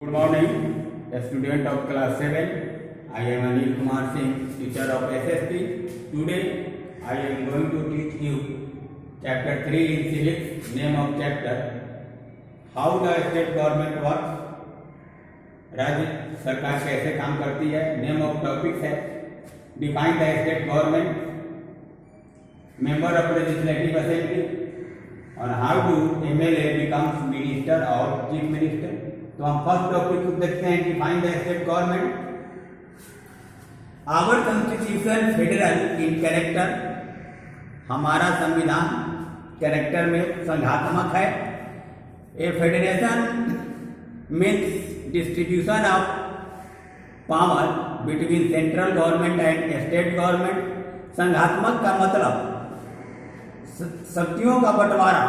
Good morning, a student of class 7. I am Anil Kumar Singh, teacher of SST. Today, I am going to teach you chapter 3 in civics, name of chapter, how the state government works, राज्य सरकार कैसे काम करती है, name of topic है, define the state government, member of legislative assembly और how do MLA becomes minister और chief minister. तो हम फर्स्ट टॉपिक को देखते हैं, define the state government. Our constitution federal in character, हमारा संविधान कैरेक्टर में संघात्मक है। A federation means distribution of power between central government and state government. संघात्मक का मतलब शक्तियों का बंटवारा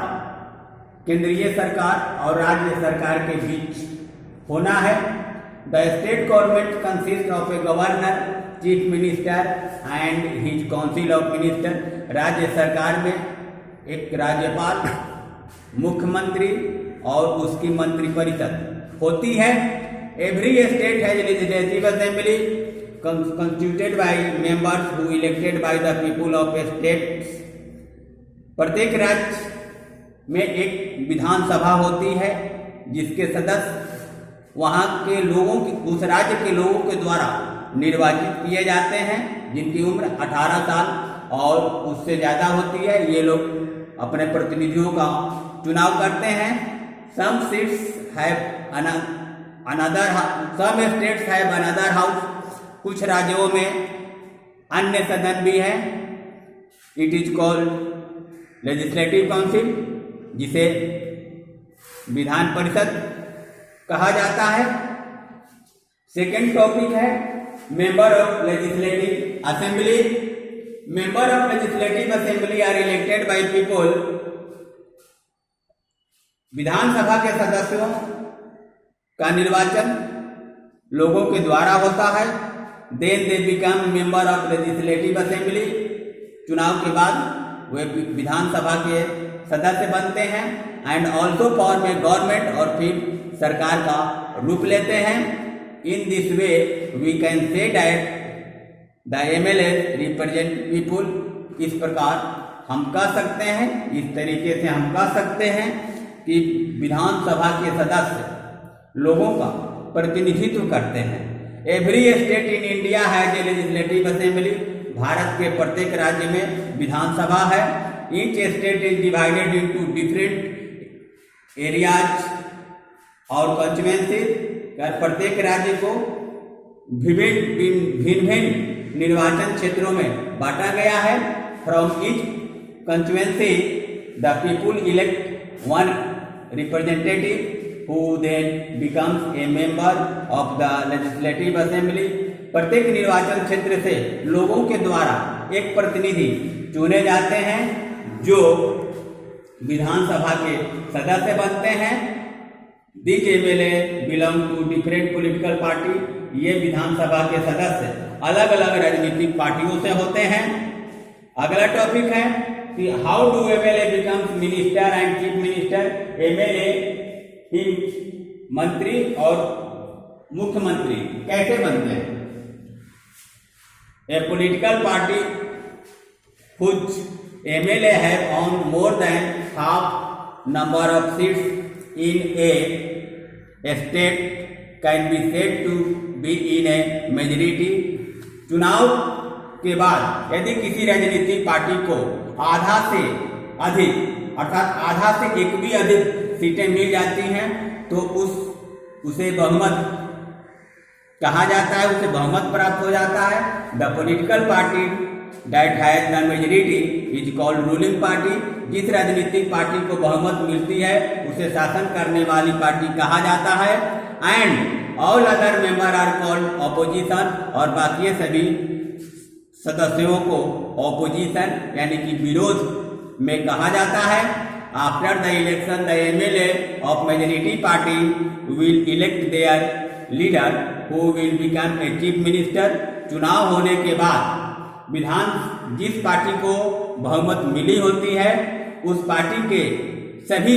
केंद्रीय सरकार और राज्य सरकार के बीच होना है। The state government consist of a governor, chief minister and his council of minister. राज्य सरकार में एक राज्यपाल, मुख्यमंत्री और उसकी मंत्रिपरिषद होती है। Every state has legislative assembly constituted by members who elected by the people of states. प्रत्येक राज्य में एक विधानसभा होती है जिसके सदस्य वहाँ के लोगों की, उस राज्य के लोगों के द्वारा निर्वाचित किए जाते हैं, जिनकी उम्र 18 साल और उससे ज़्यादा होती है। ये लोग अपने प्रतिनिधियों का चुनाव करते हैं। Some seats have another, some states have another house. कुछ राज्यों में अन्य सदन भी है। It is called legislative council, जिसे विधान परिषद कहा जाता है। सेकेंड टॉपिक है member of legislative assembly. Member of legislative assembly are elected by people. विधानसभा के सदस्यों का निर्वाचन लोगों के द्वारा होता है। Then they become member of legislative assembly. चुनाव के बाद वे विधानसभा के सदस्य बनते हैं। And also form a government, और फिर सरकार का रूप लेते हैं। In this way we can say that the MLA represent people. इस प्रकार हम कह सकते हैं, इस तरीके से हम कह सकते हैं कि विधानसभा के सदस्य लोगों का प्रतिनिधित्व करते हैं। Every state in India has a legislative assembly. Bharat के प्रत्येक राज्य में विधानसभा है। Each state is divided into different areas और कॉन्स्टिट्यूएंसीज। प्रत्येक राज्य को भिन्न निर्वाचन क्षेत्रों में बांटा गया है। From each constituency the people elect one representative who then becomes a member of the legislative assembly। प्रत्येक निर्वाचन क्षेत्र से लोगों के द्वारा एक प्रतिनिधि चुने जाते हैं जो विधानसभा के सदस्य बनते हैं। These MLA belong to different political party। ये विधानसभा के सदस्य अलग अलग राजनीतिक पार्टियों से होते हैं। अगला टॉपिक है कि how do MLA becomes minister and chief minister. MLA ही मंत्री और मुख्यमंत्री कैसे बनते हैं। A political party which MLA have on more than half number of seats in a state can be said to be in a majority। चुनाव के बाद यदि किसी राजनीतिक पार्टी को आधा से अधिक अर्थात आधा से एक भी अधिक सीटें मिल जाती हैं तो उसे बहुमत कहा जाता है, उसे बहुमत प्राप्त हो जाता है। The political party that has the majority is called ruling party. जिस राजनीतिक पार्टी को बहुमत मिलती है उसे शासन करने वाली पार्टी कहा जाता है। And all other member are called opposition. और बाकी सभी सदस्यों को ऑपोजिशन यानी कि विरोध में कहा जाता है। After the election the MLA of majority party will elect their leader who will become a chief minister. चुनाव होने के बाद जिस पार्टी को बहुमत मिली होती है उस पार्टी के सभी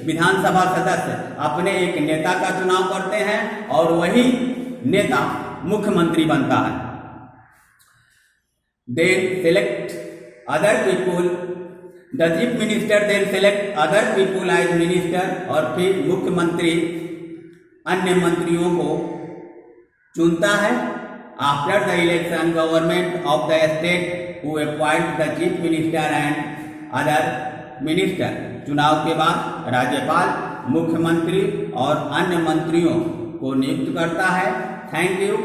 विधानसभा सदस्य अपने एक नेता का चुनाव करते हैं और वही नेता मुख्यमंत्री बनता है। Then select other people, the chief minister then select other people as minister, और फिर मुख्यमंत्री अन्य मंत्रियों को चुनता है। After the election, government of the state who appoint the chief minister and other minister, चुनाव के बाद राज्यपाल मुख्यमंत्री और अन्य मंत्रियों को नियुक्त करता है। Thank you.